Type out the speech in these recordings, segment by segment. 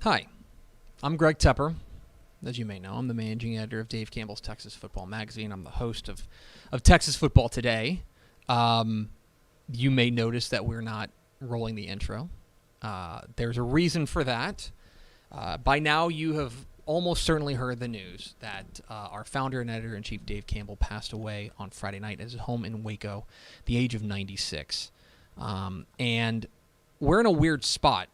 Hi, I'm Greg Tepper. As you may know, I'm the managing editor of Dave Campbell's Texas Football Magazine. I'm the host of Texas Football Today. You may notice that we're not rolling the intro. There's a reason for that. By now, you have almost certainly heard the news that our founder and editor-in-chief, Dave Campbell, passed away on Friday night at his home in Waco, the age of 96. And we're in a weird spot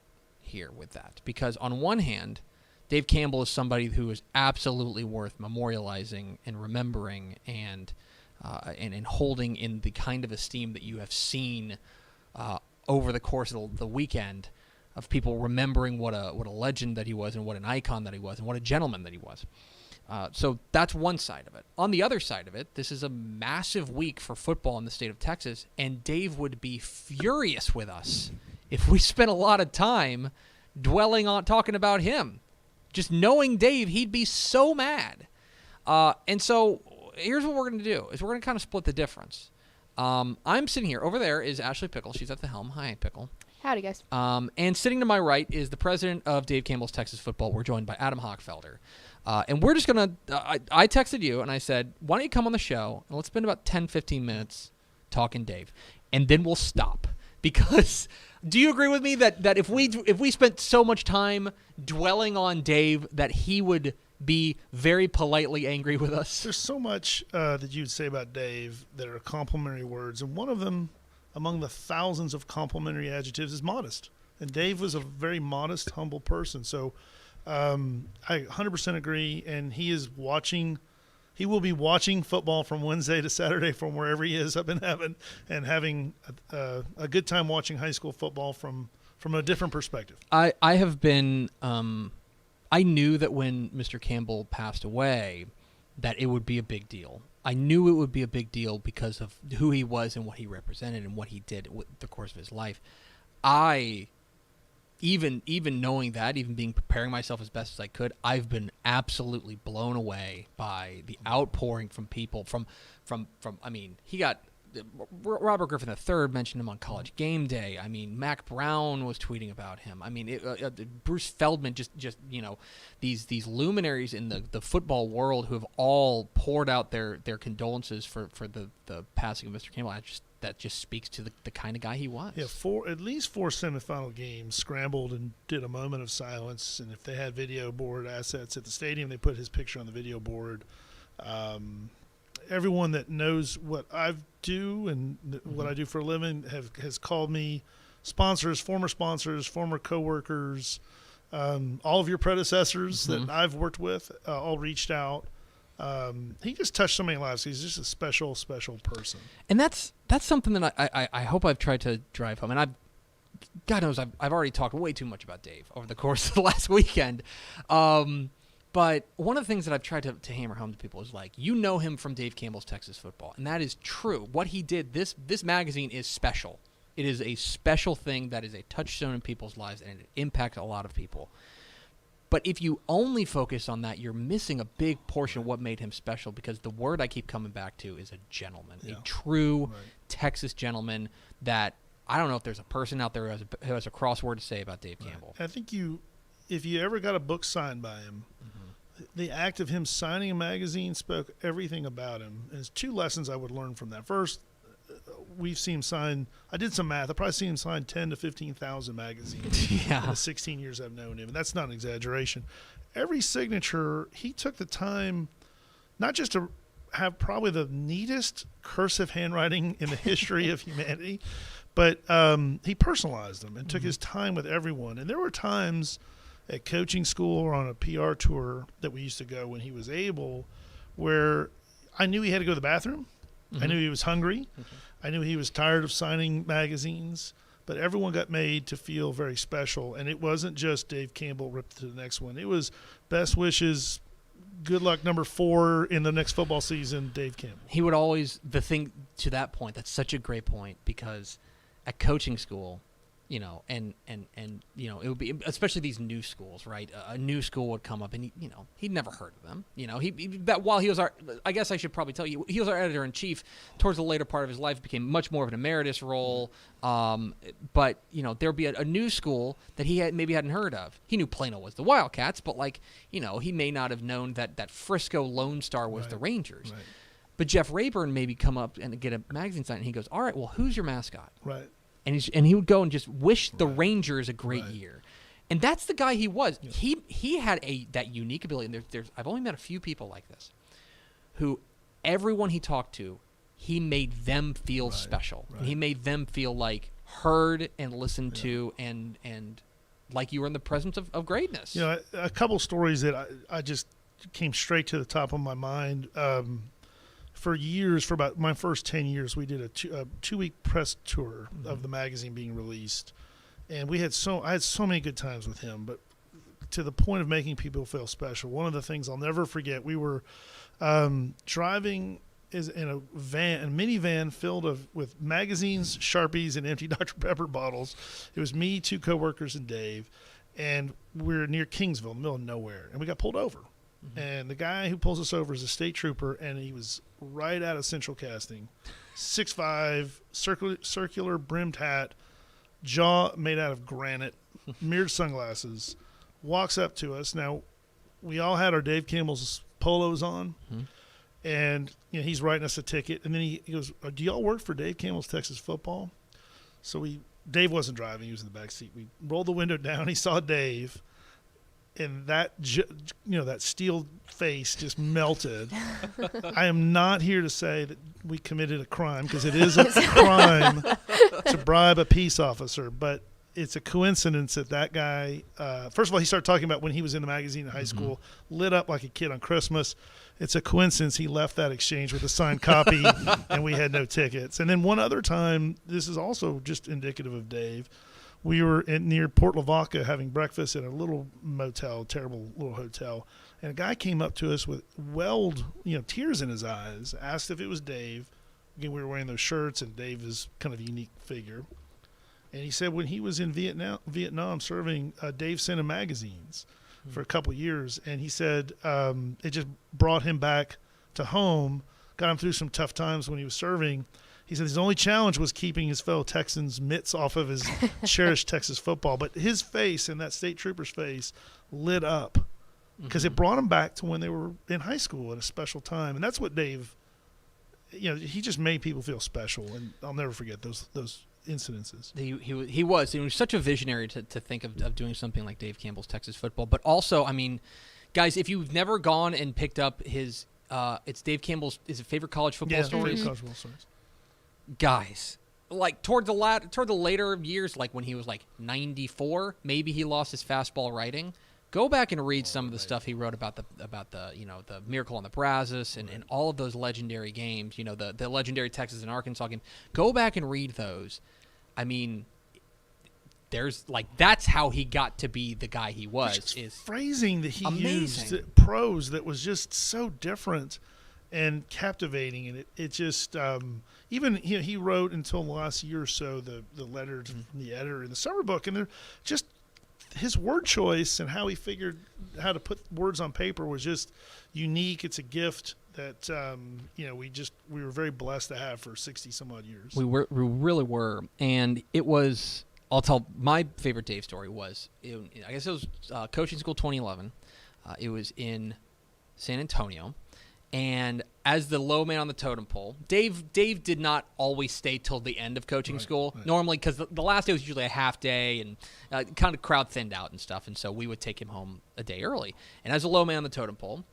here with that, because on one hand, Dave Campbell is somebody who is absolutely worth memorializing and remembering and holding in the kind of esteem that you have seen over the course of the weekend, of people remembering what a legend that he was and what an icon that he was and what a gentleman that he was. So that's one side of it. On the other side of it, this is a massive week for football in the state of Texas, and Dave would be furious with us if we spent a lot of time dwelling on talking about him. Just knowing Dave, he'd be so mad. And so here's what we're going to do, is we're going to kind of split the difference. I'm sitting here. Over there is Ashley Pickle. She's at the helm. Hi, Pickle. Howdy, guys. And sitting to my right is the president of Dave Campbell's Texas Football. We're joined by Adam Hochfelder. And we're just going to I texted you, and I said, why don't you come on the show, and let's spend about 10, 15 minutes talking Dave. And then we'll stop. Because do you agree with me that if we spent so much time dwelling on Dave, that he would be very politely angry with us? There's so much that you'd say about Dave that are complimentary words, and one of them, among the thousands of complimentary adjectives, is modest. And Dave was a very modest, humble person. So I 100% agree, and he is watching. He will be watching football from Wednesday to Saturday from wherever he is up in heaven, and having a good time watching high school football from a different perspective. I have been I knew that when Mr. Campbell passed away that it would be a big deal. I knew it would be a big deal because of who he was and what he represented and what he did with the course of his life. Even knowing that, even preparing myself as best as I could, I've been absolutely blown away by the outpouring from people. From I mean, he got Robert Griffin III mentioned him on College Game Day. I mean, Mac Brown was tweeting about him. I mean, Bruce Feldman, just these luminaries in the football world who have all poured out their condolences for the passing of Mr. Campbell. That just speaks to the kind of guy he was. Yeah, at least four semifinal games scrambled and did a moment of silence. And if they had video board assets at the stadium, they put his picture on the video board. Everyone that knows what I do and what I do for a living has called me sponsors, former coworkers, all of your predecessors that I've worked with, all reached out. He just touched so many lives. He's just a special, special person. And that's something that I hope I've tried to drive home. And God knows I've already talked way too much about Dave over the course of the last weekend. But one of the things that I've tried to hammer home to people is, like, you know him from Dave Campbell's Texas Football, and that is true. What he did, this magazine is special. It is a special thing that is a touchstone in people's lives, and it impacts a lot of people. But if you only focus on that, you're missing a big portion of what made him special, because the word I keep coming back to is a gentleman, a true Texas gentleman that I don't know if there's a person out there who has a crossword to say about Dave Campbell. I think if you ever got a book signed by him, the act of him signing a magazine spoke everything about him. And there's two lessons I would learn from that. First, we've seen him sign – I did some math. I've probably seen him sign 10,000 to 15,000 magazines in the 16 years I've known him. And that's not an exaggeration. Every signature, he took the time not just to have probably the neatest cursive handwriting in the history of humanity, but he personalized them and took his time with everyone. And there were times – at coaching school or on a PR tour that we used to go when he was able, where I knew he had to go to the bathroom. I knew he was hungry. I knew he was tired of signing magazines, but everyone got made to feel very special. And it wasn't just Dave Campbell ripped to the next one. It was best wishes, good luck number 4 in the next football season, Dave Campbell. He would always, the thing to that point, that's such a great point, because at coaching school, and it would be, especially these new schools, right? A new school would come up, and he'd never heard of them. That while he was I guess I should probably tell you, he was our editor in chief. Towards the later part of his life, became much more of an emeritus role. But there'd be a new school that he maybe hadn't heard of. He knew Plano was the Wildcats, but he may not have known that Frisco Lone Star was the Rangers. Right. But Jeff Rayburn maybe come up and get a magazine signed, and he goes, "All right, well, who's your mascot?" Right. And he would go and just wish the Rangers a great year, and that's the guy he was. Yeah. He had that unique ability. And there's I've only met a few people like this, who everyone he talked to, he made them feel special. Right. And he made them feel like heard and listened to, and like you were in the presence of greatness. A couple stories that I just came straight to the top of my mind. For years, for about my first 10 years, we did a 2-week press tour of the magazine being released, and I had so many good times with him. But to the point of making people feel special, one of the things I'll never forget, we were driving in a minivan filled with magazines, Sharpies, and empty Dr. Pepper bottles. It was me, 2 coworkers, and Dave, and we're near Kingsville, in the middle of nowhere, and we got pulled over. And the guy who pulls us over is a state trooper, and he was right out of Central Casting, 6'5", circular brimmed hat, jaw made out of granite, mirrored sunglasses, walks up to us. Now, we all had our Dave Campbell's polos on, and he's writing us a ticket. And then he goes, "Do y'all work for Dave Campbell's Texas Football?" So Dave wasn't driving; he was in the back seat. We rolled the window down. He saw Dave. And that steel face just melted. I am not here to say that we committed a crime, because it is a crime to bribe a peace officer. But it's a coincidence that guy, first of all, he started talking about when he was in the magazine in high school, lit up like a kid on Christmas. It's a coincidence he left that exchange with a signed copy, and we had no tickets. And then one other time, this is also just indicative of Dave. We were near Port Lavaca having breakfast at a little motel, terrible little hotel, and a guy came up to us with tears in his eyes, asked if it was Dave. Again, we were wearing those shirts, and Dave is kind of a unique figure. And he said when he was in Vietnam serving, Dave sent him magazines for a couple of years, and he said it just brought him back to home, got him through some tough times when he was serving. He said his only challenge was keeping his fellow Texans' mitts off of his cherished Texas football. But his face and that state trooper's face lit up because it brought him back to when they were in high school at a special time. And that's what Dave, he just made people feel special. And I'll never forget those incidences. He was such a visionary to think of doing something like Dave Campbell's Texas Football. But also, I mean, guys, if you've never gone and picked up his it's Dave Campbell's favorite college football stories. Favorite college football stories. Guys, like toward the later years, like when he was like 94, maybe he lost his fastball writing. Go back and read some of the stuff he wrote about the Miracle on the Brazos and all of those legendary games. The legendary Texas and Arkansas game. Go back and read those. I mean, that's how he got to be the guy he was. Is phrasing that he amazing. Used, prose that was just so different and captivating, and it just even he wrote until the last year or so the letters from the editor in the summer book, and they're just his word choice and how he figured how to put words on paper was just unique. It's a gift that we were very blessed to have for 60 some odd years. We really were, and it was. I'll tell my favorite Dave story was I guess it was coaching school 2011. It was in San Antonio. And as the low man on the totem pole, Dave did not always stay till the end of coaching school. Right. Normally, because the last day was usually a half day and kind of crowd thinned out and stuff. And so we would take him home a day early. And as a low man on the totem pole,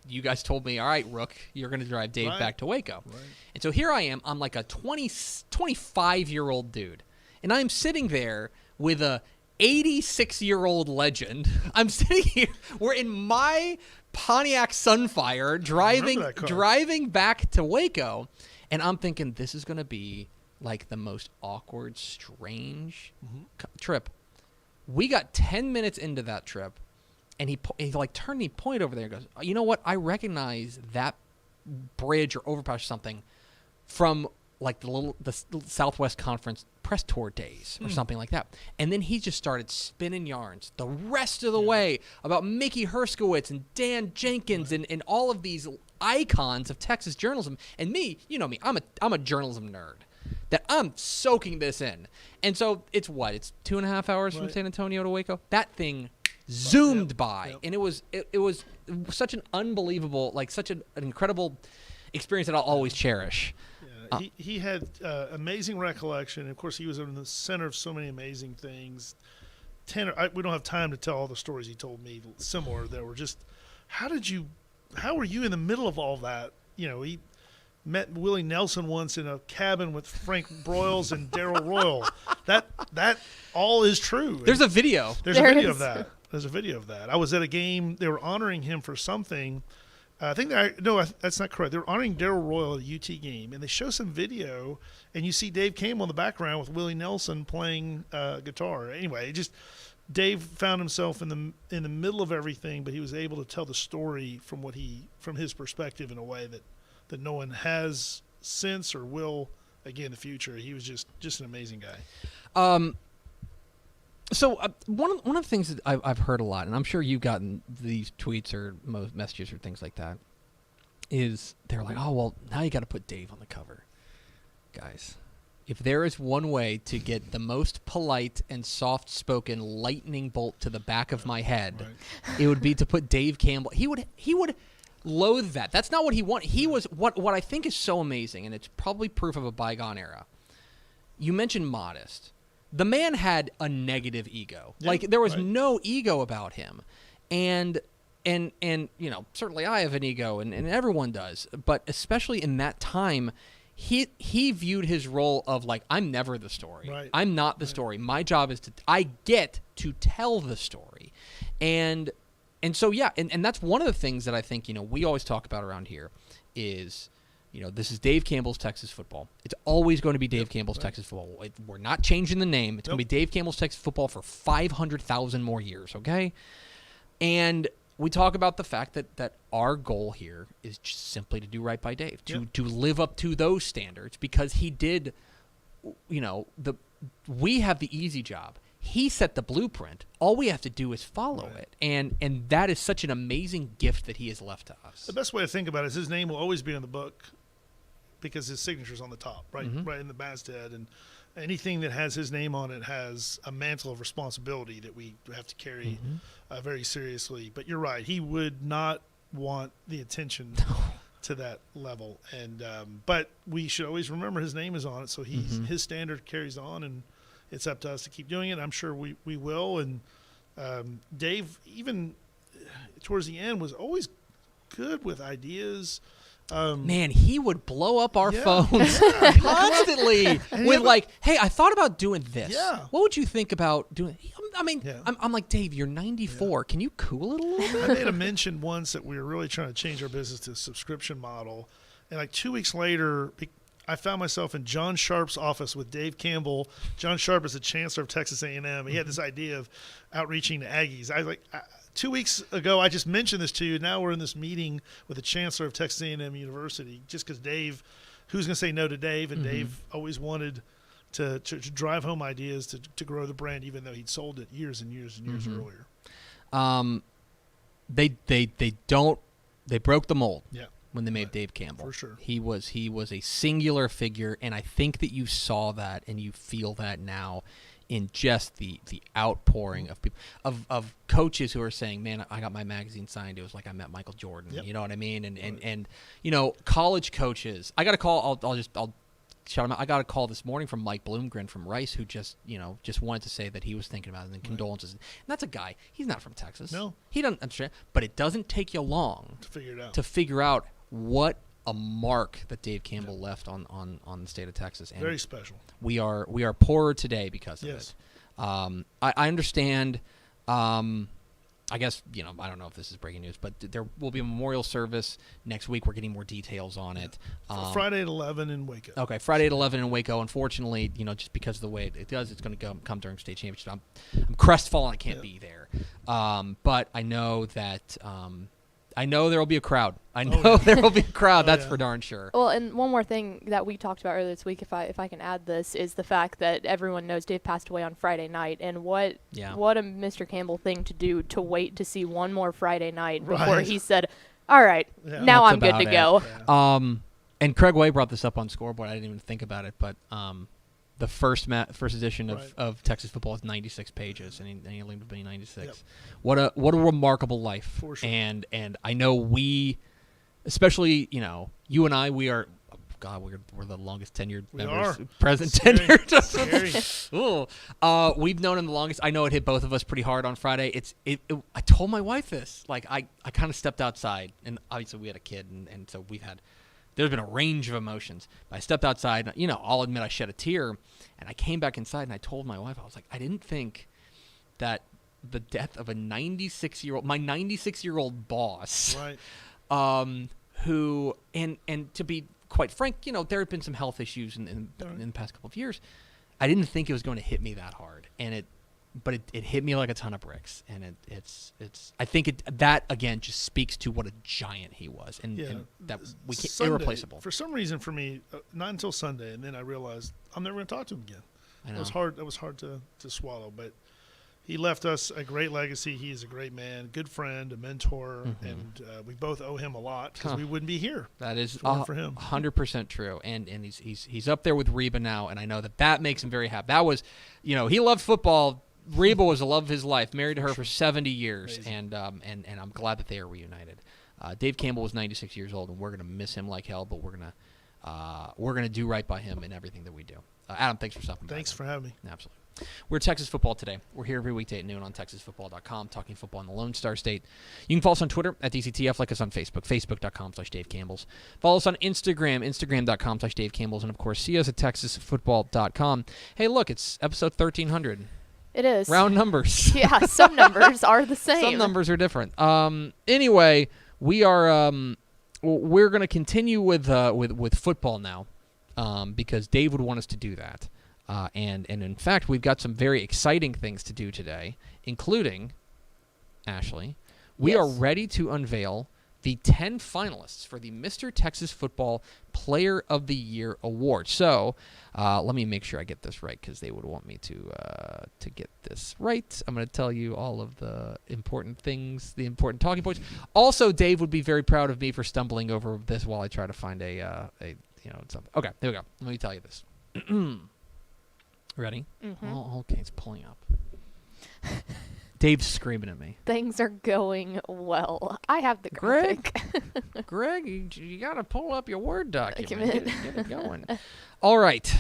you guys told me, all right, Rook, you're going to drive Dave back to Waco. Right. And so here I am. I'm like a 25-year-old dude. And I'm sitting there with a 86-year-old legend. I'm sitting here. We're in my Pontiac Sunfire driving back to Waco, and I'm thinking this is going to be like the most awkward, strange trip. We got 10 minutes into that trip, and he turned me point over there and goes, "You know what? I recognize that bridge or overpass or something from like the Southwest Conference press tour days or something like that. And then he just started spinning yarns the rest of the way about Mickey Herskowitz and Dan Jenkins and all of these icons of Texas journalism. And me, you know me, I'm a journalism nerd. That I'm soaking this in. And so it's 2.5 hours from San Antonio to Waco? That thing zoomed by. And it was such an unbelievable, like such an incredible experience that I'll always cherish. Yeah, he had amazing recollection. Of course, he was in the center of so many amazing things. We don't have time to tell all the stories he told me similar that were just, how were you in the middle of all that? You know, he met Willie Nelson once in a cabin with Frank Broyles and Darrell Royal. That all is true. There's a video. There's a video of that. There's a video of that. I was at a game. They were honoring him for something. I think that's not correct. They were honoring Darrell Royal at a UT game, and they show some video, and you see Dave Campbell in the background with Willie Nelson playing guitar. Anyway, Dave found himself in the middle of everything, but he was able to tell the story from his perspective in a way that no one has since or will again in the future. He was just an amazing guy. So one of the things that I've heard a lot, and I'm sure you've gotten these tweets or messages or things like that, is they're like, oh, well, now you got to put Dave on the cover. Guys, if there is one way to get the most polite and soft-spoken lightning bolt to the back of my head, it would be to put Dave Campbell. He would loathe that. That's not what he wanted. He was what I think is so amazing, and it's probably proof of a bygone era. You mentioned modest. The man had a negative ego. Like there was no ego about him. And you know, certainly I have an ego and everyone does, but especially in that time, he viewed his role of like, I'm never the story. Right. I'm not the story. My job is I get to tell the story. And so yeah, and that's one of the things that I think, you know, we always talk about around here is, you know, this is Dave Campbell's Texas football. It's always going to be Dave Campbell's Texas football. We're not changing the name. It's going to be Dave Campbell's Texas football for 500,000 more years, okay? And we talk about the fact that our goal here is just simply to do right by Dave, to live up to those standards, because he did, you know, we have the easy job. He set the blueprint. All we have to do is follow it. And that is such an amazing gift that he has left to us. The best way to think about it is his name will always be on the book because his signature's on the top, right in the masthead. And anything that has his name on it has a mantle of responsibility that we have to carry very seriously. But you're right. He would not want the attention to that level. And but we should always remember his name is on it, so his standard carries on, and it's up to us to keep doing it. I'm sure we will. And Dave, even towards the end, was always good with ideas. Man, he would blow up our phones constantly with like, hey, I thought about doing this. Yeah. What would you think about doing? I mean, I'm like, Dave, you're 94. Can you cool it a little bit? I made a mention once that we were really trying to change our business to a subscription model. And like 2 weeks later, I found myself in John Sharp's office with Dave Campbell. John Sharp is the chancellor of Texas A&M. He had this idea of outreaching to Aggies. I was like, 2 weeks ago, I just mentioned this to you. Now we're in this meeting with the chancellor of Texas A&M University, just because Dave, who's going to say no to Dave? And Dave always wanted to drive home ideas to grow the brand, even though he'd sold it years and years and years earlier. They broke the mold. Yeah. When they made Dave Campbell. For sure. He was a singular figure, and I think that you saw that and you feel that now in just the outpouring of people, of coaches who are saying, man, I got my magazine signed. It was like I met Michael Jordan. Yep. You know what I mean? And you know, college coaches. I got a call. I'll shout him out. I got a call this morning from Mike Bloomgren from Rice, who just wanted to say that he was thinking about it and condolences. And that's a guy. He's not from Texas. No, he doesn't understand. But it doesn't take you long to figure out what a mark that Dave Campbell left on the state of Texas. And very special. We are poorer today because of it. I understand. I guess, I don't know if this is breaking news, but there will be a memorial service next week. We're getting more details on it. Friday at 11 in Waco. Okay, Friday at 11 in Waco. Unfortunately, just because of the way it does, it's going to come during state championship. I'm crestfallen I can't be there. But I know that I know there will be a crowd. I know yeah. there will be a crowd. That's yeah. for darn sure. Well, and one more thing that we talked about earlier this week, if I can add this, is the fact that everyone knows Dave passed away on Friday night, and what a Mr. Campbell thing to do to wait to see one more Friday night before he said, "All right, now I'm good to go." Yeah. And Craig Way brought this up on Scoreboard. I didn't even think about it, but the first edition of Texas football is 96 pages, and he only lived to be 96. Yep. What a remarkable life. For sure. And I know we, especially you and I, we are. God, we're the longest tenured members. Present tenured. We've known him the longest. I know it hit both of us pretty hard on Friday. I told my wife this. Like I kind of stepped outside, and obviously we had a kid, and so there's been a range of emotions. But I stepped outside. I'll admit I shed a tear, and I came back inside, and I told my wife, I was like, I didn't think that the death of my 96-year-old boss, right, who and to be quite frank, there have been some health issues in the past couple of years. I didn't think it was going to hit me that hard, but it hit me like a ton of bricks, and it's. I think that again just speaks to what a giant he was, and that we can't irreplaceable. For some reason, for me, not until Sunday, and then I realized I'm never going to talk to him again. I know. It was hard to swallow, but he left us a great legacy. He is a great man, good friend, a mentor, and we both owe him a lot because we wouldn't be here. That is for him. 100% true, and he's up there with Reba now, and I know that makes him very happy. That was, he loved football. Reba was the love of his life, married to her for 70 years, and I'm glad that they are reunited. Dave Campbell was 96 years old, and we're gonna miss him like hell, but we're gonna do right by him in everything that we do. Adam, thanks for stopping by. Thanks for having me. Absolutely. We're Texas Football Today. We're here every weekday at noon on TexasFootball.com, talking football in the Lone Star State. You can follow us on Twitter at DCTF, like us on Facebook, Facebook.com/Dave Campbell's. Follow us on Instagram, Instagram.com/Dave Campbell's, and of course, see us at TexasFootball.com. Hey, look, it's episode 1300. It is. Round numbers. Yeah, some numbers are the same. Some numbers are different. Anyway, we're going to continue with football now, because Dave would want us to do that. And in fact, we've got some very exciting things to do today, including, Ashley, we are ready to unveil the 10 finalists for the Mr. Texas Football Player of the Year Award. So let me make sure I get this right, because they would want me to get this right. I'm going to tell you all of the important things, the important talking points. Also, Dave would be very proud of me for stumbling over this while I try to find something. Okay, there we go. Let me tell you this. Ready? Mm-hmm. Oh, okay, it's pulling up. Dave's screaming at me. Things are going well. I have the graphic. Greg, you got to pull up your Word document. Get it going. All right.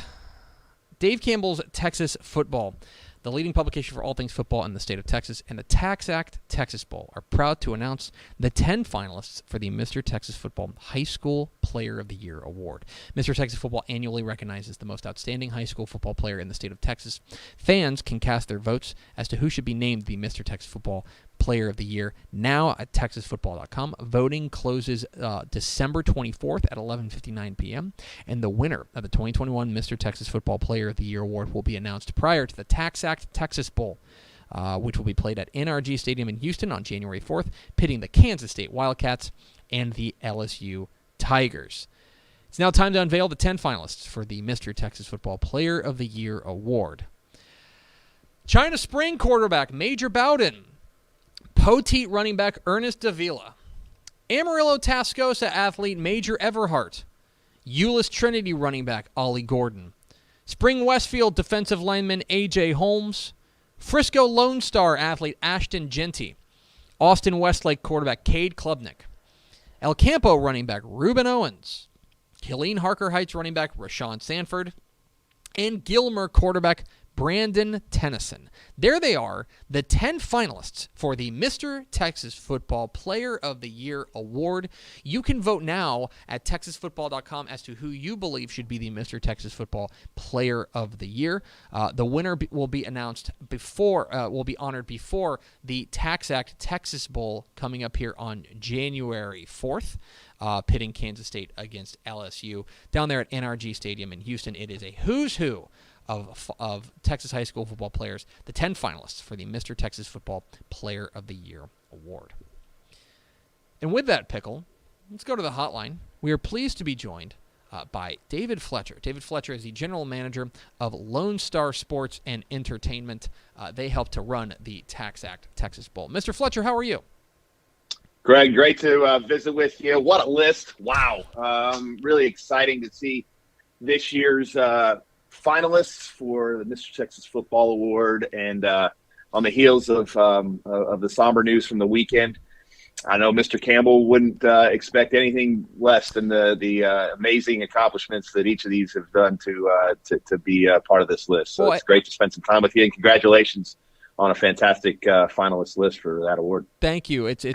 Dave Campbell's Texas Football, the leading publication for all things football in the state of Texas, and the Tax Act Texas Bowl are proud to announce the 10 finalists for the Mr. Texas Football High School Player of the Year Award. Mr. Texas Football annually recognizes the most outstanding high school football player in the state of Texas. Fans can cast their votes as to who should be named the Mr. Texas Football Player of the Year now at TexasFootball.com. Voting closes December 24th at 11:59 p.m. And the winner of the 2021 Mr. Texas Football Player of the Year Award will be announced prior to the Tax Act Texas Bowl, which will be played at NRG Stadium in Houston on January 4th, pitting the Kansas State Wildcats and the LSU Tigers. It's now time to unveil the 10 finalists for the Mr. Texas Football Player of the Year Award. China Spring quarterback Major Bowden, Poteet running back Ernest Davila, Amarillo Tascosa athlete Major Everhart, Euless Trinity running back Ollie Gordon, Spring Westfield defensive lineman A.J. Holmes, Frisco Lone Star athlete Ashton Genty, Austin Westlake quarterback Cade Klubnik, El Campo running back Reuben Owens, Killeen Harker Heights running back Rashawn Sanford, and Gilmer quarterback Brandon Tennyson. There they are, the 10 finalists for the Mr. Texas Football Player of the Year Award. You can vote now at TexasFootball.com as to who you believe should be the Mr. Texas Football Player of the Year. The winner will be announced will be honored before the Tax Act Texas Bowl coming up here on January 4th. Pitting Kansas State against LSU down there at NRG Stadium in Houston. It is a who's who of Texas high school football players, the 10 finalists for the Mr. Texas Football Player of the Year Award. And with that, Pickle, let's go to the hotline. We are pleased to be joined by David Fletcher. David Fletcher is the general manager of Lone Star Sports and Entertainment. They help to run the TaxAct Texas Bowl. Mr. Fletcher, how are you? Greg, great to visit with you. What a list. Wow. Really exciting to see this year's finalists for the Mr. Texas Football Award. And on the heels of the somber news from the weekend, I know Mr. Campbell wouldn't expect anything less than the amazing accomplishments that each of these have done to be part of this list. So it's great to spend some time with you, and congratulations on a fantastic finalist list for that award. Thank you. It's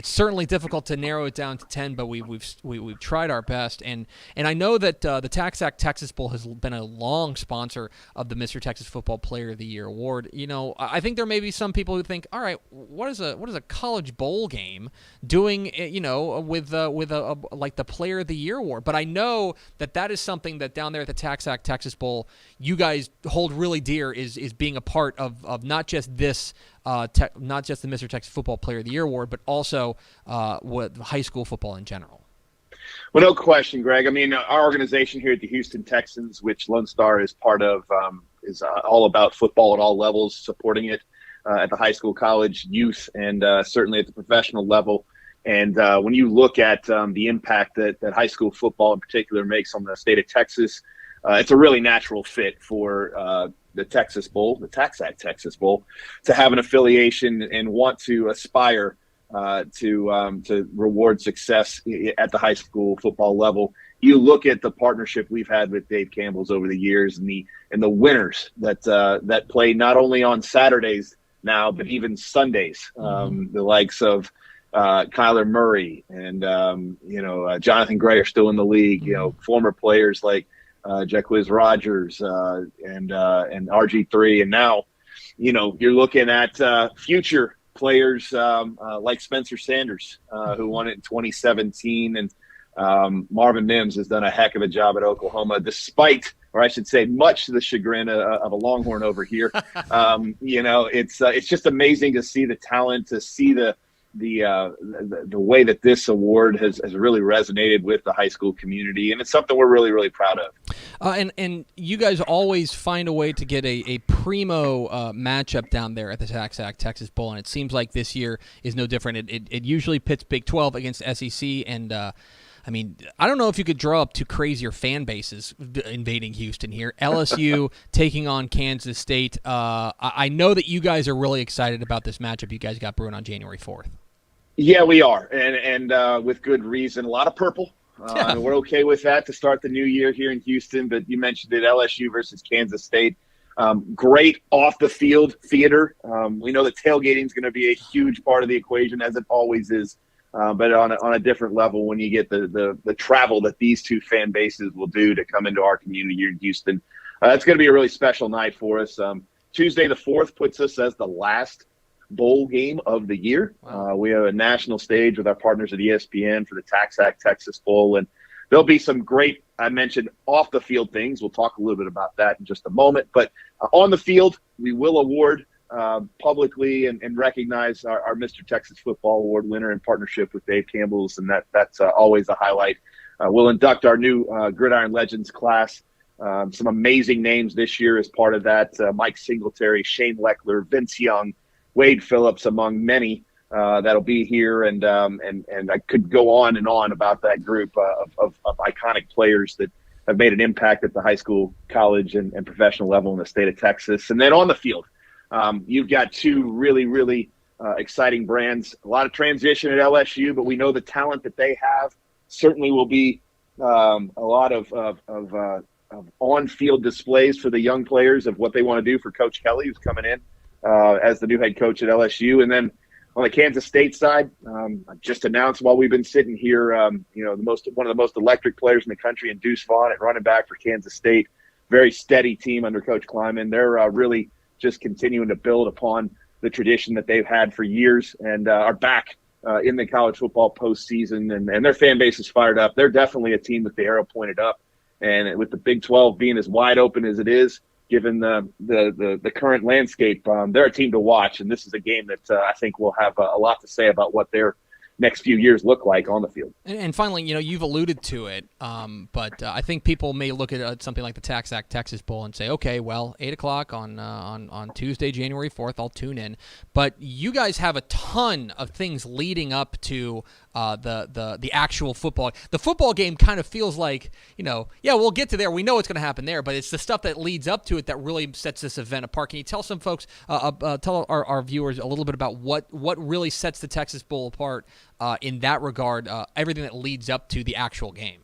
certainly difficult to narrow it down to 10, but we've tried our best. And I know that the TaxAct Texas Bowl has been a long sponsor of the Mr. Texas Football Player of the Year award. You know, I think there may be some people who think, all right, what is a college bowl game doing? You know, with a like the Player of the Year award. But I know that is something that down there at the TaxAct Texas Bowl, you guys hold really dear is being a part of not just this, not just the Mr. Texas Football Player of the Year award, but also with high school football in general. Well, no question, Greg. I mean, our organization here at the Houston Texans, which Lone Star is part of, is all about football at all levels, supporting it at the high school, college, youth, and certainly at the professional level. And when you look at the impact that high school football in particular makes on the state of Texas, it's a really natural fit for the Texas Bowl, the TaxAct Texas Bowl, to have an affiliation and want to aspire to reward success at the high school football level. You look at the partnership we've had with Dave Campbell's over the years, and the winners that play not only on Saturdays now, but even Sundays. The likes of Kyler Murray and Jonathan Gray are still in the league. You know, former players like Jacquizz Rodgers and RG3, and now, you know, you're looking at future players like Spencer Sanders, who won it in 2017, and Marvin Mims has done a heck of a job at Oklahoma, despite, or I should say, much to the chagrin of a Longhorn over here. You know, it's just amazing to see the talent, to see the way that this award has really resonated with the high school community, and it's something we're really, really proud of. And you guys always find a way to get a primo matchup down there at the TaxAct Texas Bowl, and it seems like this year is no different. It usually pits Big 12 against SEC, and I mean, I don't know if you could draw up two crazier fan bases invading Houston here. LSU taking on Kansas State. I know that you guys are really excited about this matchup you guys got brewing on January 4th. Yeah, we are, and with good reason. A lot of purple. We're okay with that to start the new year here in Houston, but you mentioned it, LSU versus Kansas State. Great off-the-field theater. We know that tailgating is going to be a huge part of the equation, as it always is, but on a different level when you get the travel that these two fan bases will do to come into our community here in Houston. It's going to be a really special night for us. Tuesday the 4th puts us as the last bowl game of the year. Wow. We have a national stage with our partners at ESPN for the TaxAct Texas Bowl, and there'll be some great, I mentioned, off the field things. We'll talk a little bit about that in just a moment, but on the field, we will award publicly and recognize our Mr. Texas Football Award winner in partnership with Dave Campbell's, and that's always a highlight. We'll induct our new Gridiron Legends class. Some amazing names this year as part of that. Mike Singletary, Shane Leckler, Vince Young, Wade Phillips, among many that'll be here, and I could go on and on about that group of iconic players that have made an impact at the high school, college, and professional level in the state of Texas. And then on the field, you've got two really, really exciting brands. A lot of transition at LSU, but we know the talent that they have certainly will be a lot of on-field displays for the young players of what they want to do for Coach Kelly, who's coming in as the new head coach at LSU. And then on the Kansas State side, I just announced while we've been sitting here, one of the most electric players in the country, and Deuce Vaughn at running back for Kansas State. Very steady team under Coach Kleiman. They're really just continuing to build upon the tradition that they've had for years, and are back in the college football postseason, and their fan base is fired up. They're definitely a team with the arrow pointed up, and with the Big 12 being as wide open as it is, given the current landscape, they're a team to watch, and this is a game that I think will have a lot to say about what they're next few years look like on the field. And finally, you've alluded to it, but I think people may look at something like the Tax Act Texas Bowl and say, okay, well, 8 o'clock on Tuesday, January 4th, I'll tune in. But you guys have a ton of things leading up to the actual football. The football game kind of feels like, we'll get to there. We know what's going to happen there, but it's the stuff that leads up to it that really sets this event apart. Can you tell some folks, tell our viewers a little bit about what really sets the Texas Bowl apart in that regard, everything that leads up to the actual game?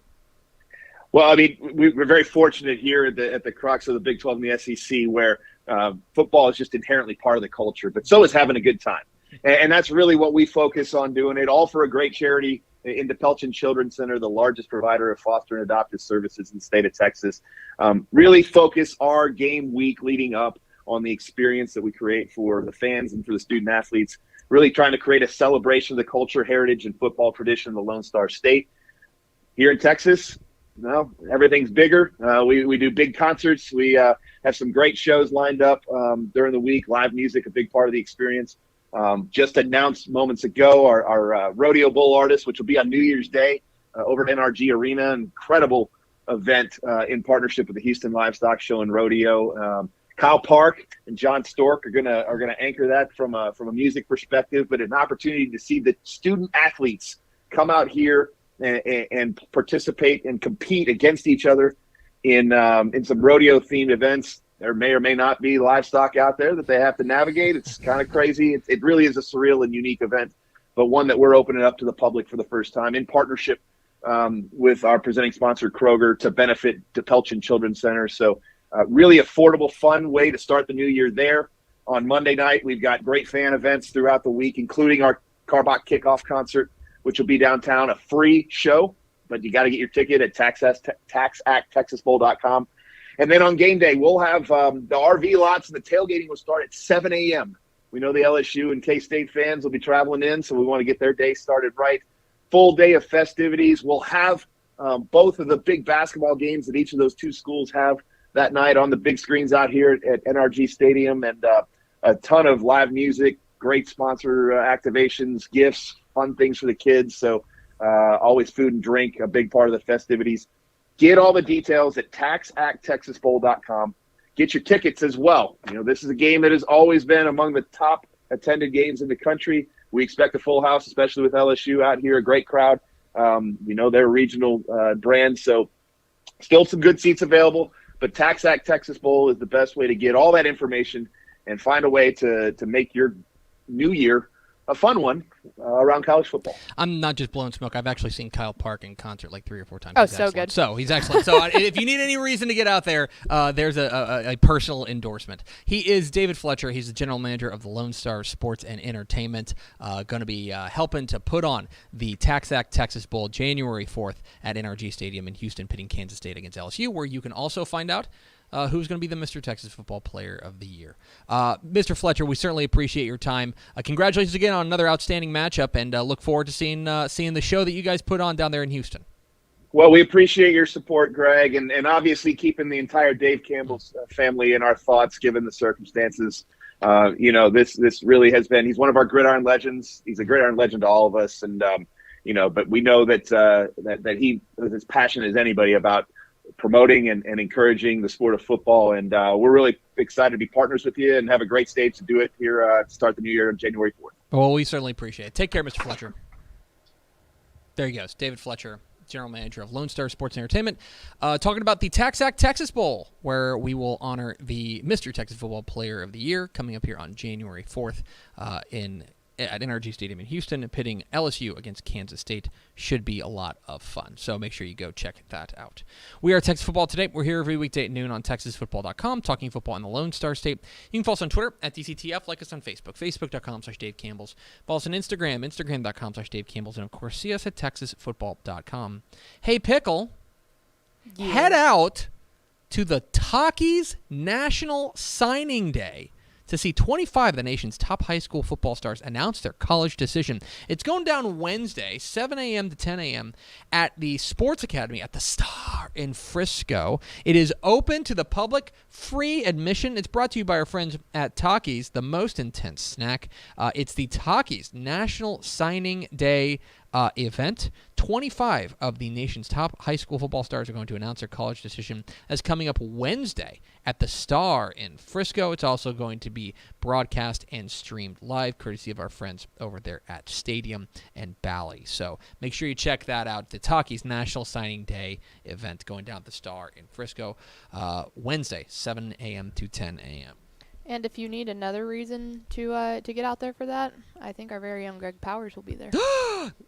Well, I mean, we're very fortunate here at the crux of the Big 12 and the SEC where football is just inherently part of the culture, but so is having a good time. And that's really what we focus on doing, it all for a great charity in the Pelchin Children's Center, the largest provider of foster and adoptive services in the state of Texas. Really focus our game week leading up on the experience that we create for the fans and for the student athletes, really trying to create a celebration of the culture, heritage, and football tradition of the Lone Star State. Here in Texas, everything's bigger. We do big concerts. We have some great shows lined up during the week, live music, a big part of the experience. Just announced moments ago our Rodeo Bowl artist, which will be on New Year's Day over at NRG Arena. Incredible event in partnership with the Houston Livestock Show and Rodeo. Kyle Park and John Stork are gonna anchor that from a music perspective, but an opportunity to see the student athletes come out here and participate and compete against each other in some rodeo themed events. There may or may not be livestock out there that they have to navigate. It's kind of crazy. It really is a surreal and unique event, but one that we're opening up to the public for the first time in partnership with our presenting sponsor, Kroger, to benefit DePelchin Children's Center. So really affordable, fun way to start the new year there. On Monday night, we've got great fan events throughout the week, including our Carbach kickoff concert, which will be downtown, a free show, but you got to get your ticket at taxacttexasbowl.com. And then on game day, we'll have the RV lots and the tailgating will start at 7 a.m. We know the LSU and K-State fans will be traveling in, so we want to get their day started right. Full day of festivities. We'll have both of the big basketball games that each of those two schools have that night on the big screens out here at NRG Stadium, and a ton of live music, great sponsor activations, gifts, fun things for the kids. So always food and drink, a big part of the festivities. Get all the details at taxacttexasbowl.com. Get your tickets as well. This is a game that has always been among the top attended games in the country. We expect a full house, especially with LSU out here, a great crowd. They're a regional brand, so still some good seats available. But Tax Act Texas Bowl is the best way to get all that information and find a way to make your new year a fun one around college football. I'm not just blowing smoke. I've actually seen Kyle Park in concert like 3 or 4 times. Oh, he's so excellent. good. So he's excellent. So if you need any reason to get out there, there's a personal endorsement. He is David Fletcher. He's the general manager of the Lone Star Sports and Entertainment. Going to be helping to put on the Tax Act Texas Bowl January 4th at NRG Stadium in Houston, pitting Kansas State against LSU, where you can also find out who's going to be the Mr. Texas Football Player of the Year. Mr. Fletcher, we certainly appreciate your time. Congratulations again on another outstanding matchup, and look forward to seeing the show that you guys put on down there in Houston. Well, we appreciate your support, Greg, and obviously keeping the entire Dave Campbell's family in our thoughts given the circumstances. This really has been – he's one of our gridiron legends. He's a gridiron legend to all of us, and but we know that he is as passionate as anybody about promoting and encouraging the sport of football, and we're really excited to be partners with you and have a great stage to do it here to start the new year on January 4th. Well, we certainly appreciate it. Take care, Mr. Fletcher. There he goes, David Fletcher, general manager of Lone Star Sports and Entertainment, talking about the Tax Act Texas Bowl, where we will honor the Mr. Texas Football Player of the Year coming up here on January 4th at NRG Stadium in Houston, pitting LSU against Kansas State. Should be a lot of fun, so make sure you go check that out. We are Texas Football Today. We're here every weekday at noon on TexasFootball.com, talking football in the Lone Star State. You can follow us on Twitter at DCTF, like us on Facebook, Facebook.com/Dave Campbell's. Follow us on Instagram, Instagram.com/Dave Campbell's, and of course, see us at TexasFootball.com. Hey, Pickle, head out to the Takis National Signing Day to see 25 of the nation's top high school football stars announce their college decision. It's going down Wednesday, 7 a.m. to 10 a.m. at the Sports Academy at the Star in Frisco. It is open to the public, free admission. It's brought to you by our friends at Takis, the most intense snack. It's the Takis National Signing Day event. 25 of the nation's top high school football stars are going to announce their college decision. That's coming up Wednesday at the Star in Frisco. It's also going to be broadcast and streamed live, courtesy of our friends over there at Stadium and Bally. So make sure you check that out. The Takis National Signing Day event going down at the Star in Frisco Wednesday, 7 a.m. to 10 a.m. And if you need another reason to get out there for that, I think our very own Greg Powers will be there.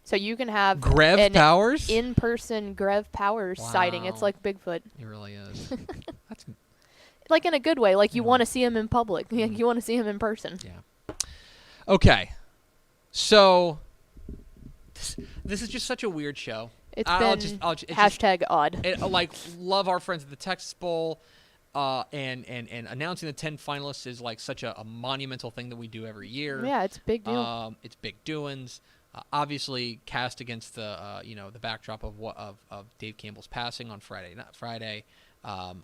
So you can have Grev Powers? In-person Grev Powers sighting. It's like Bigfoot. It really is. That's like in a good way. Like you want to see him in public. You want to see him in person. Yeah. Okay. So this is just such a weird show. It's hashtag odd. Like, love our friends at the Texas Bowl. And announcing the 10 finalists is like such a monumental thing that we do every year. Yeah, it's a big deal. It's big doings. Obviously, cast against the the backdrop of Dave Campbell's passing on Friday.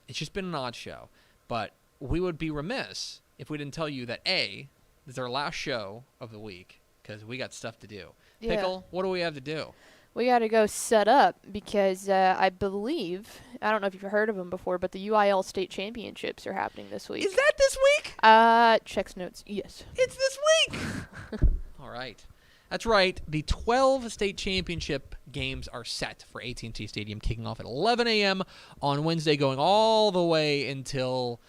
It's just been an odd show, but we would be remiss if we didn't tell you that this is our last show of the week because we got stuff to do. Yeah. Pickle, what do we have to do? We got to go set up because I believe, I don't know if you've heard of them before, but the UIL state championships are happening this week. Is that this week? Checks notes, yes. It's this week. All right. That's right. The 12 state championship games are set for AT&T Stadium, kicking off at 11 a.m. on Wednesday, going all the way until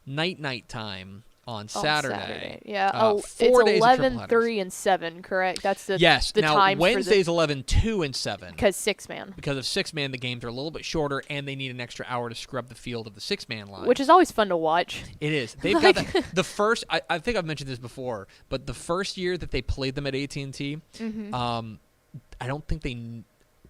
night time on Saturday. Yeah. It's 11, 3, and 7, correct? That's the yes. The now times Wednesday's 11, 2, and 7. Because 6-man. Because of 6-man, the games are a little bit shorter, and they need an extra hour to scrub the field of the 6-man line. Which is always fun to watch. It is. They've got the first. I think I've mentioned this before, but the first year that they played them at AT&T, I don't think they.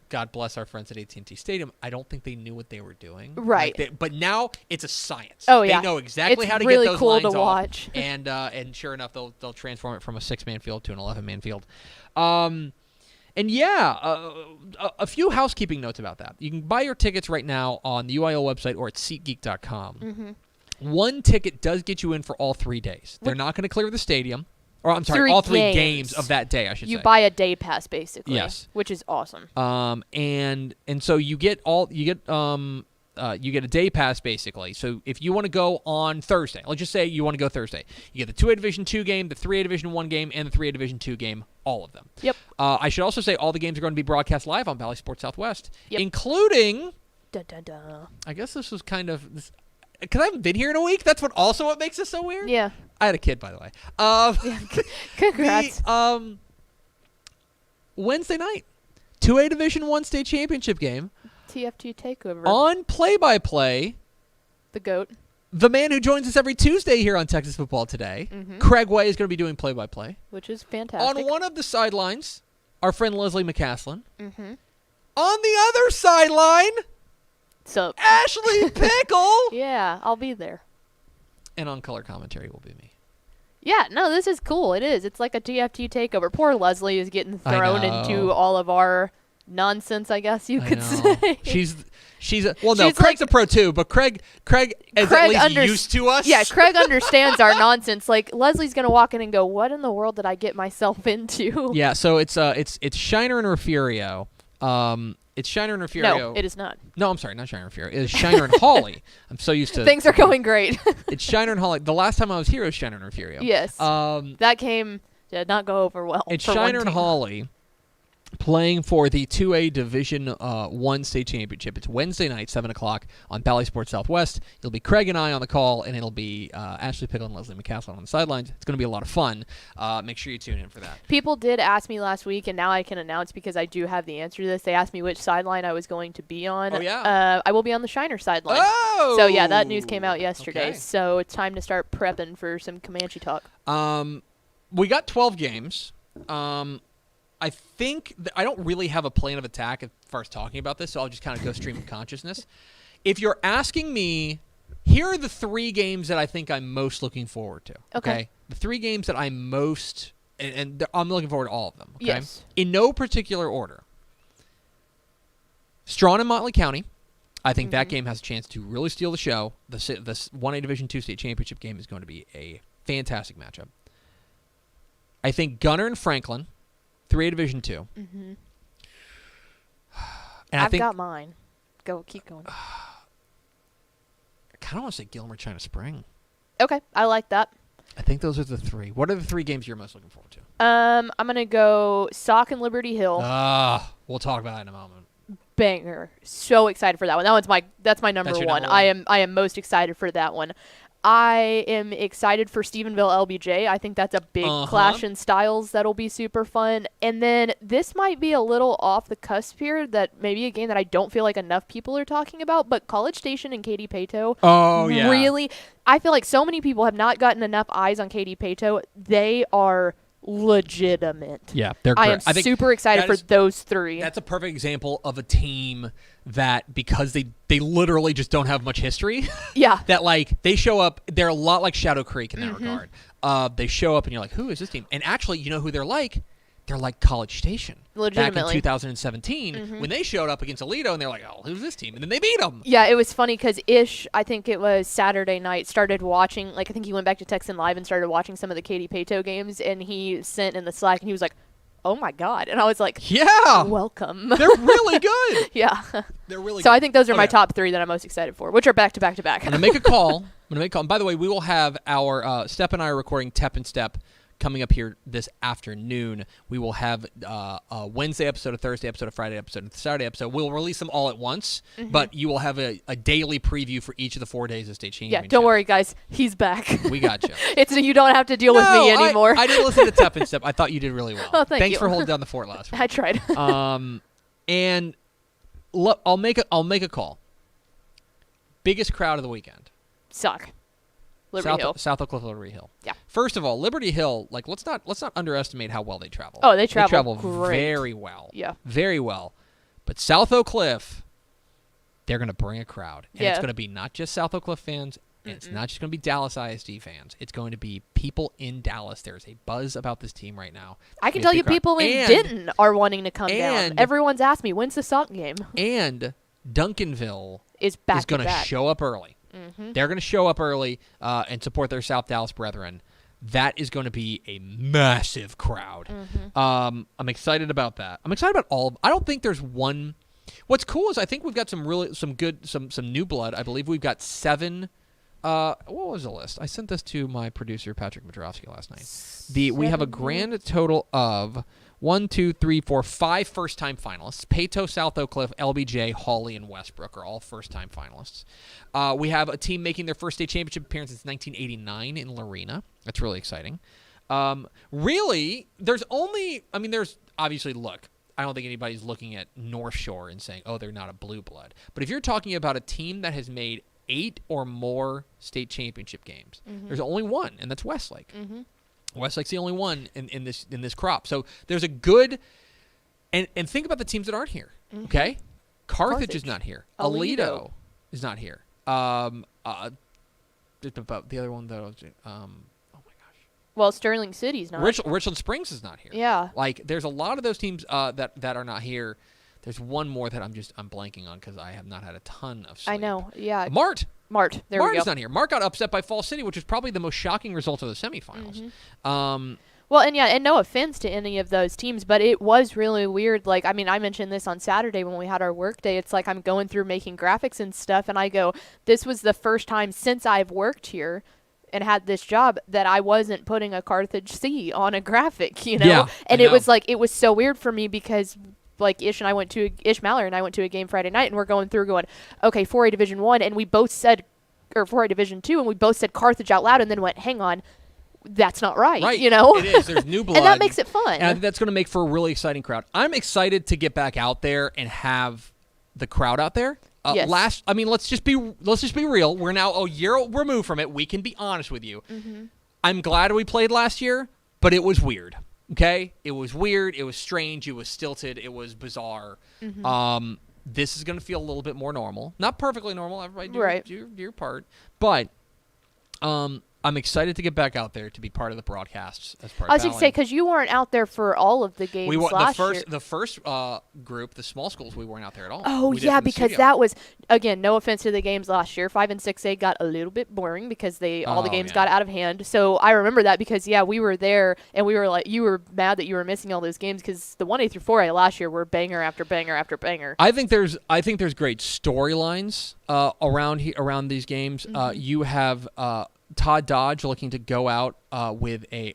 God bless our friends at AT&T Stadium. I don't think they knew what they were doing. Right. But now it's a science. Oh, yeah. They know exactly how to really get those cool lines to off. watch. And sure enough, they'll transform it from a 6-man field to an 11-man field. And yeah, a few housekeeping notes about that. You can buy your tickets right now on the UIL website or at SeatGeek.com. Mm-hmm. One ticket does get you in for all 3 days. They're not going to clear the stadium. Or I'm sorry, all 3 games of that day, I should say. You buy a day pass basically. Yes. Which is awesome. And so you get a day pass basically. So if you want to go on Thursday, let's just say you want to go Thursday. You get the 2A Division 2 game, the 3A Division 1 game, and the 3A Division 2 game, all of them. Yep. I should also say all the games are going to be broadcast live on Bally Sports Southwest, including I guess this was kind of because I haven't been here in a week. That's what makes this so weird. Yeah. I had a kid, by the way. Congrats. Wednesday night, 2A Division 1 state championship game. TFT takeover. On play-by-play. The GOAT. The man who joins us every Tuesday here on Texas Football Today. Mm-hmm. Craig Way is going to be doing play-by-play. Which is fantastic. On one of the sidelines, our friend Leslie McCaslin. Mm-hmm. On the other sideline, so Ashley Pickle. Yeah, I'll be there. And on color commentary will be me. Yeah, no, this is cool. It is. It's like a TFT takeover. Poor Leslie is getting thrown into all of our nonsense, I guess you could say. Craig's a pro too, but Craig is at least used to us. Yeah, Craig understands our nonsense. Like Leslie's gonna walk in and go, "What in the world did I get myself into?" Yeah, so it's Shiner and Refugio. It's Shiner and Refugio. No, it is not. No, I'm sorry, not Shiner and Refugio. It is Shiner and Hawley. I'm so used to things are going great. It's Shiner and Hawley. The last time I was here, it was Shiner and Refugio. Yes. That game did not go over well. It's Shiner and Hawley playing for the 2A Division 1 state championship. It's Wednesday night, 7 o'clock on Bally Sports Southwest. It'll be Craig and I on the call, and it'll be Ashley Pickle and Leslie McCaslin on the sidelines. It's going to be a lot of fun. Make sure you tune in for that. People did ask me last week, and now I can announce because I do have the answer to this. They asked me which sideline I was going to be on. Oh, yeah? I will be on the Shiner sideline. Oh! So, yeah, that news came out yesterday. Okay. So it's time to start prepping for some Comanche talk. We got 12 games. I think I don't really have a plan of attack as far as talking about this, so I'll just kind of go stream of consciousness. If you're asking me Here are the 3 games that I think I'm most looking forward to. Okay. The 3 games that I'm most, and I'm looking forward to all of them. Okay. Yes. In no particular order. Strawn and Motley County. I think that game has a chance to really steal the show. The 1A Division II state championship game is going to be a fantastic matchup. I think Gunner and Franklin, 3A Division II. Mm-hmm. And I've got mine. Keep going. I kind of want to say Gilmer China Spring. Okay, I like that. I think those are the 3. What are the 3 games you're most looking forward to? I'm gonna go Sock and Liberty Hill. We'll talk about it in a moment. Banger. So excited for that one. That's my number your one. number one. I am most excited for that one. I am excited for Stephenville LBJ. I think that's a big clash in styles that'll be super fun. And then this might be a little off the cusp here, that maybe a game that I don't feel like enough people are talking about, but College Station and Katy Pato. Oh, yeah. Really, I feel like so many people have not gotten enough eyes on Katy Pato. They are legitimate. Yeah, they're great. I am super excited for those 3. That's a perfect example of a team that, because they literally just don't have much history. Yeah. That, like, they show up, they're a lot like Shadow Creek in that regard. They show up and you're like, who is this team? And actually, you know who they're like? They're like College Station. Legitimately. Back in 2017, when they showed up against Aledo, and they're like, oh, who's this team? And then they beat them. Yeah, it was funny because Ish, I think it was Saturday night, started watching, like, I think he went back to Texan Live and started watching some of the Katy Pato games, and he sent in the Slack, and he was like, oh my God. And I was like, yeah, welcome. They're really good. Yeah. They're really so good. I think those are my top 3 that I'm most excited for, which are back to back to back. I'm going to make a call. And by the way, we will have our Step and I are recording Tep and Step coming up here this afternoon. We will have a Wednesday episode, a Thursday episode, a Friday episode, and a Saturday episode. We'll release them all at once, but you will have a daily preview for each of the 4 days of state championship. Yeah, don't worry, guys. He's back. We got you. You don't have to deal with me anymore. I did listen to Tep and Step. I thought you did really well. Oh, Thanks you. for holding down the fort last week. I tried. And I'll make a call. Biggest crowd of the weekend. Suck. Liberty Hill. South Oak Cliff, Liberty Hill. Yeah. First of all, Liberty Hill, like, let's not underestimate how well they travel. Oh, they travel great. Very well. Yeah. Very well. But South Oak Cliff, they're going to bring a crowd. And it's going to be not just South Oak Cliff fans. And it's not just going to be Dallas ISD fans. It's going to be people in Dallas. There's a buzz about this team right now. I can tell you people in Denton are wanting to come down. Everyone's asked me, when's the Sock game? And Duncanville is going to show up early. They're going to show up early and support their South Dallas brethren. That is going to be a massive crowd. I'm excited about that. I'm excited about all. I don't think there's one. What's cool is I think we've got some new blood. I believe we've got 7. What was the list? I sent this to my producer Patrick Madrowski last night. We have a grand total of 1, 2, 3, 4, 5 first-time finalists. Pato, South Oak Cliff, LBJ, Hawley, and Westbrook are all first-time finalists. We have a team making their first state championship appearance since 1989 in Lorena. That's really exciting. Really, there's obviously, look, I don't think anybody's looking at North Shore and saying, oh, they're not a blue blood. But if you're talking about a team that has made 8 or more state championship games, there's only one, and that's Westlake. Westlake's the only one in this crop. So there's a good and think about the teams that aren't here. Okay? Carthage is not here. Aledo is not here. The other one though, oh my gosh. Well, Sterling City's not. Richland Springs is not here. Yeah. Like there's a lot of those teams that are not here. There's one more that I'm blanking on because I have not had a ton of sleep. I know. Yeah. Mart. There we go. Mart's not here. Mart got upset by Fall City, which is probably the most shocking result of the semifinals. Well, and no offense to any of those teams, but it was really weird. Like, I mean, I mentioned this on Saturday when we had our work day. It's like I'm going through making graphics and stuff, and I go, this was the first time since I've worked here and had this job that I wasn't putting a Carthage C on a graphic, you know? Yeah, and it was like, it was so weird for me because like Ish Mallard and I went to a game Friday night, and we're going through going, okay, 4A Division 1, and we both said, or 4A Division 2, and we both said Carthage out loud, and then went, hang on, that's not right, you know? It is. There's new blood. And that makes it fun. And I think that's going to make for a really exciting crowd. I'm excited to get back out there and have the crowd out there. Yes. Let's just be real. We're now a year removed from it. We can be honest with you. I'm glad we played last year, but it was weird. Okay? It was weird. It was strange. It was stilted. It was bizarre. This is going to feel a little bit more normal. Not perfectly normal. Everybody do your part. But I'm excited to get back out there to be part of the broadcasts as part of I was going to say, because you weren't out there for all of the games last year. The first group, the small schools, we weren't out there at all. Oh, yeah, because that was, again, no offense to the games last year. 5 and 6A got a little bit boring because all the games got out of hand. So I remember that because, we were there, and we were like, you were mad that you were missing all those games because the 1A through 4A last year were banger after banger after banger. I think there's great storylines around these games. Mm-hmm. You have Todd Dodge looking to go out with a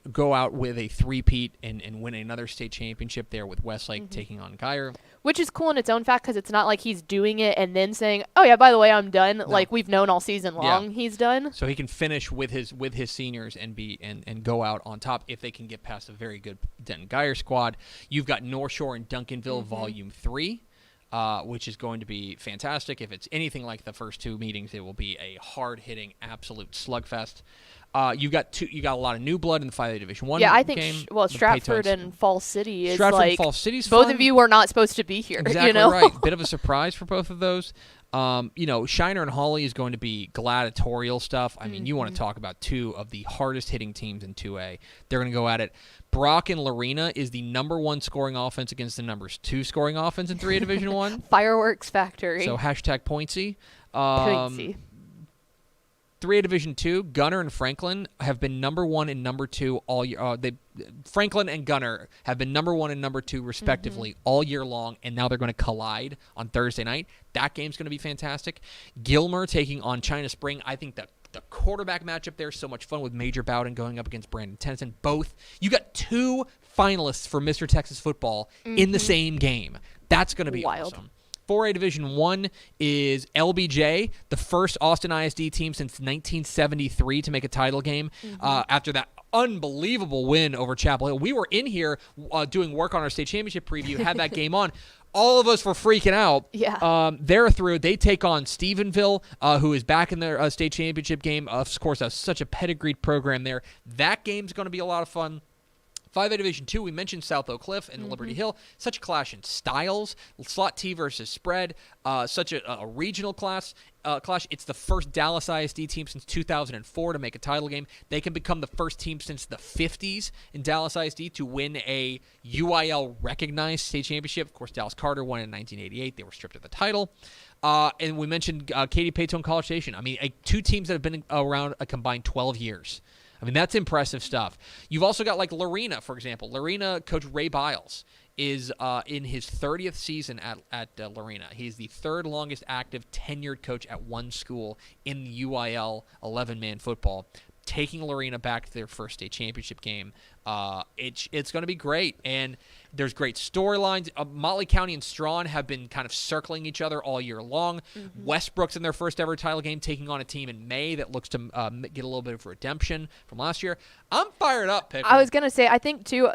three-peat and win another state championship there with Westlake taking on Geyer. Which is cool in its own fact because it's not like he's doing it and then saying, "Oh yeah, by the way, I'm done." No. Like we've known all season long, he's done. So he can finish with his seniors and go out on top if they can get past a very good Denton Geyer squad. You've got North Shore and Duncanville Volume 3. Which is going to be fantastic. If it's anything like the first two meetings, it will be a hard-hitting, absolute slugfest. You got a lot of new blood in the 5A Division 1 game. Yeah, I think Stratford Paytones. and Falls City is Stratford and Falls City's both fun. of you were not supposed to be here. Exactly right. Bit of a surprise for both of those. Shiner and Hawley is going to be gladiatorial stuff. I mean, you want to talk about two of the hardest-hitting teams in 2A. They're going to go at it. Brock and Lorena is the number 1 scoring offense against the number 2 scoring offense in 3A Division 1. Fireworks Factory. So #Pointsy. Pointsy. 3A Division 2, Gunner and Franklin have been number 1 and number 2 all year. Franklin and Gunner have been number 1 and number 2 respectively all year long, and now they're going to collide on Thursday night. That game's going to be fantastic. Gilmer taking on China Spring. I think that the quarterback matchup there is so much fun with Major Bowden going up against Brandon Tennyson. You got 2 finalists for Mr. Texas football in the same game. That's going to be wild. Awesome. 4A Division 1 is LBJ, the first Austin ISD team since 1973 to make a title game after that unbelievable win over Chapel Hill. We were in here doing work on our state championship preview, had that game on. All of us were freaking out. Yeah. They're through. They take on Stephenville, who is back in their state championship game. Of course, that's such a pedigreed program there. That game's going to be a lot of fun. 5A Division 2, we mentioned South Oak Cliff and Liberty Hill. Such a clash in styles. Slot T versus spread. Such a regional clash. It's the first Dallas ISD team since 2004 to make a title game. They can become the first team since the 50s in Dallas ISD to win a UIL-recognized state championship. Of course, Dallas Carter won in 1988. They were stripped of the title. And we mentioned Katy Paytone College Station. I mean, 2 teams that have been around a combined 12 years. I mean, that's impressive stuff. You've also got, like, Lorena, for example. Lorena coach Ray Biles is in his 30th season at Lorena. He's the 3rd longest active tenured coach at one school in the UIL 11-man football, taking Lorena back to their first state championship game. It's going to be great, and there's great storylines. Motley County and Strawn have been kind of circling each other all year long. Westbrook's in their first ever title game, taking on a team in May that looks to get a little bit of redemption from last year. I'm fired up, Pickle. I was going to say, I think, too,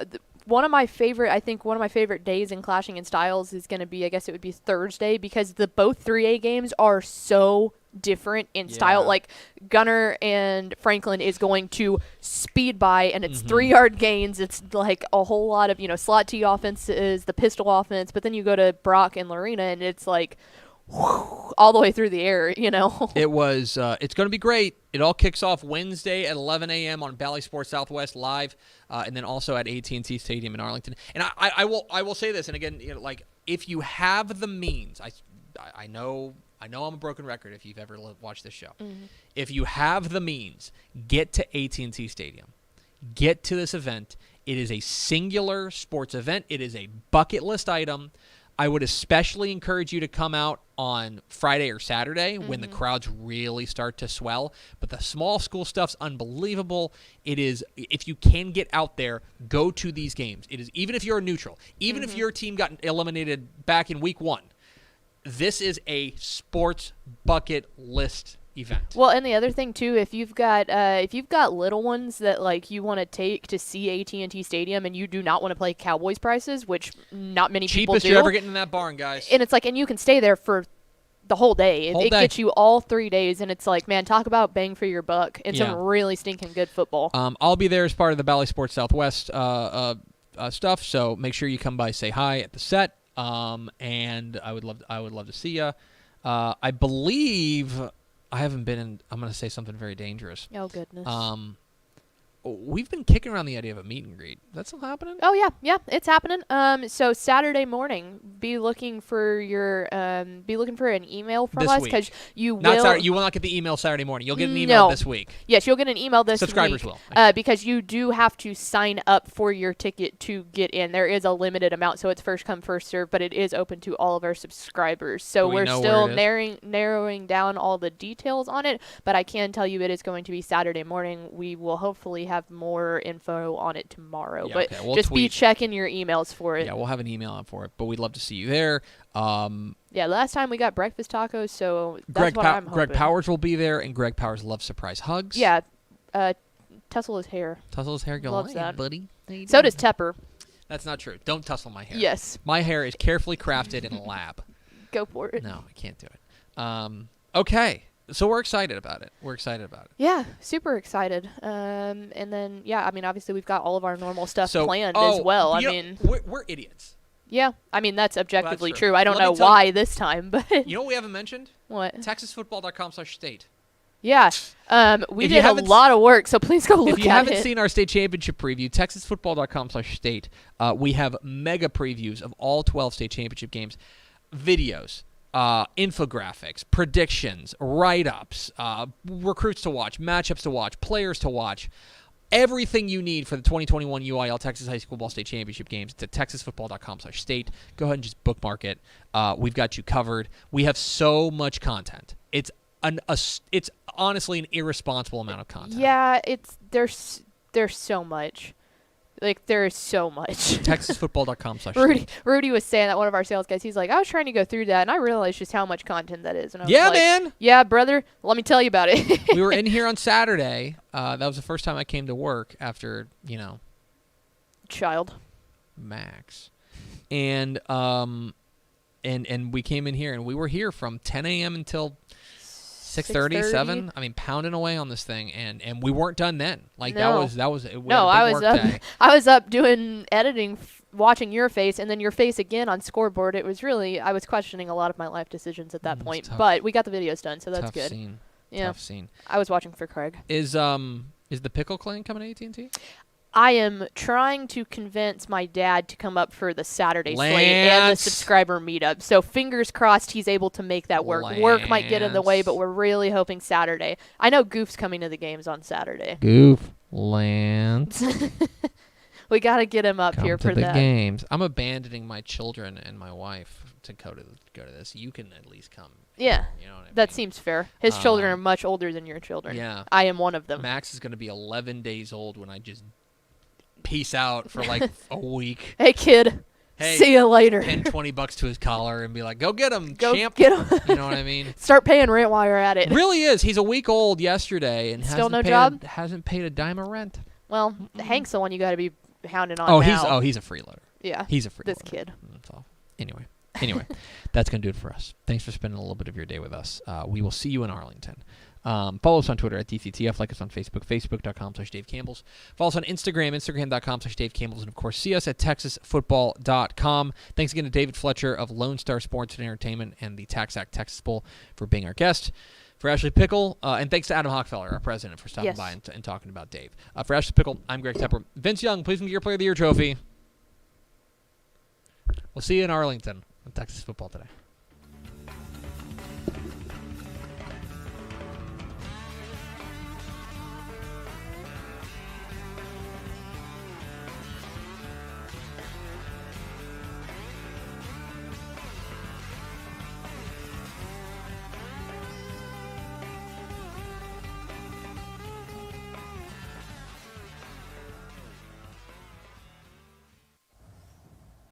one of my favorite days in Clashing in Styles is going to be, I guess it would be Thursday, because both 3A games are so different in style. Like Gunner and Franklin is going to speed by, and it's 3-yard gains. It's like a whole lot of, slot T offense is the pistol offense, but then you go to Brock and Lorena, and it's like all the way through the air, It was, it's going to be great. It all kicks off Wednesday at 11 a.m. on Bally Sports Southwest live, and then also at AT&T Stadium in Arlington. And I will say this, and again, if you have the means, I know I'm a broken record if you've ever watched this show. If you have the means, get to AT&T Stadium. Get to this event. It is a singular sports event. It is a bucket list item. I would especially encourage you to come out on Friday or Saturday when the crowds really start to swell. But the small school stuff's unbelievable. It is, if you can get out there, go to these games. It is, even if you're a neutral, even if your team got eliminated back in week 1, this is a sports bucket list event. Well, and the other thing too, if you've got little ones that you want to take to see AT&T Stadium, and you do not want to play Cowboys prices, which not many people do. Cheapest you're ever getting in that barn, guys. And it's and you can stay there for the whole day. It gets you all 3 days, and it's man, talk about bang for your buck and some really stinking good football. I'll be there as part of the Bally Sports Southwest stuff, so make sure you come by, say hi at the set. and I would love to see you. I believe I haven't been in. I'm going to say something very dangerous. Oh goodness. We've been kicking around the idea of a meet and greet. That's still happening? Oh yeah, it's happening. So Saturday morning, be looking for an email from this us week. because you Not will. Saturday, you will not get the email Saturday morning. You'll get an email this week. Yes, you'll get an email this Subscribers week. will. Because you do have to sign up for your ticket to get in. There is a limited amount, so it's first come, first serve, but it is open to all of our subscribers. So we're still narrowing down all the details on it, but I can tell you it is going to be Saturday morning. We will hopefully have more info on it tomorrow, Yeah, but okay. We'll just tweet. be checking your emails for it. Yeah, we'll have an email out for it, but we'd love to see you there. Yeah, last time we got breakfast tacos, so that's what I'm hoping. Greg Powers will be there, and Greg Powers loves surprise hugs. Yeah, tussle his hair. Tussle his hair, go, Loves hey, that. buddy. So does Tepper. That's not true. Don't tussle my hair. Yes. My hair is carefully crafted in a lab. Go for it. No, I can't do it. Okay. So we're excited about it. Yeah, super excited. And then, yeah, I mean, obviously we've got all of our normal stuff planned as well. We're idiots. Yeah, I mean, that's objectively Well, that's true. true. I don't know why this time, but... You know what we haven't mentioned? What? TexasFootball.com/state. Yeah, we did a lot of work, so please go look at it. If you haven't seen our state championship preview, TexasFootball.com/state, we have mega previews of all 12 state championship games, videos, infographics, predictions, write-ups, recruits to watch, matchups to watch, players to watch. Everything you need for the 2021 UIL Texas High School Ball State Championship games. It's at TexasFootball.com/state. Go ahead and just bookmark it. We've got you covered. We have so much content. It's honestly an irresponsible amount of content. Yeah, there's so much. Like, there is so much. TexasFootball.com/state. Rudy was saying that, one of our sales guys, he's like, I was trying to go through that, and I realized just how much content that is. And I was like, man. Yeah, brother. Let me tell you about it. We were in here on Saturday. That was the first time I came to work after, Child. Max. And we came in here, and we were here from 10 a.m. until 6:30, 7. I mean, pounding away on this thing, and we weren't done then. Like, no. that was no, I was up. Day. I was up doing editing, watching your face, and then your face again on scoreboard. It was really, I was questioning a lot of my life decisions at that point. Tough. But we got the videos done, so that's Tough good. Scene. Yeah. Tough scene. I was watching for Craig. Is the Pickle Clan coming to AT&T? I am trying to convince my dad to come up for the Saturday slate and the Lance. subscriber meetup. So fingers crossed he's able to make that work. Work might get in the way, but we're really hoping Saturday. I know Goof's coming to the games on Saturday. Goof, Lance. We got to get him up Come here to for the that. games. I'm abandoning my children and my wife to go to this. You can at least come. Yeah, you know what I mean? that seems fair. His children are much older than your children. Yeah. I am one of them. Max is going to be 11 days old when I just peace out for like a week. Hey, kid. Hey, see you later. Pin $20 to his collar and be like, go get him, go champ. Get him. You know what I mean? Start paying rent while you're at it. Really is. He's a week old yesterday and still no job? Hasn't paid a dime of rent. Well, Hank's the one you got to be hounding on now. He's a freeloader. Yeah. He's a freeloader. This kid. That's awful. Anyway, that's going to do it for us. Thanks for spending a little bit of your day with us. We will see you in Arlington. Follow us on Twitter at DCTF. Like us on Facebook, Facebook.com/Dave Campbell's. Follow us on Instagram, Instagram.com/Dave Campbell's. And, of course, see us at TexasFootball.com. Thanks again to David Fletcher of Lone Star Sports and Entertainment and the TaxAct Texas Bowl for being our guest. For Ashley Pickle, and thanks to Adam Hochfeller, our president, for stopping by and talking about Dave. For Ashley Pickle, I'm Greg Tepper. Vince Young, please get your Player of the Year trophy. We'll see you in Arlington on Texas Football today.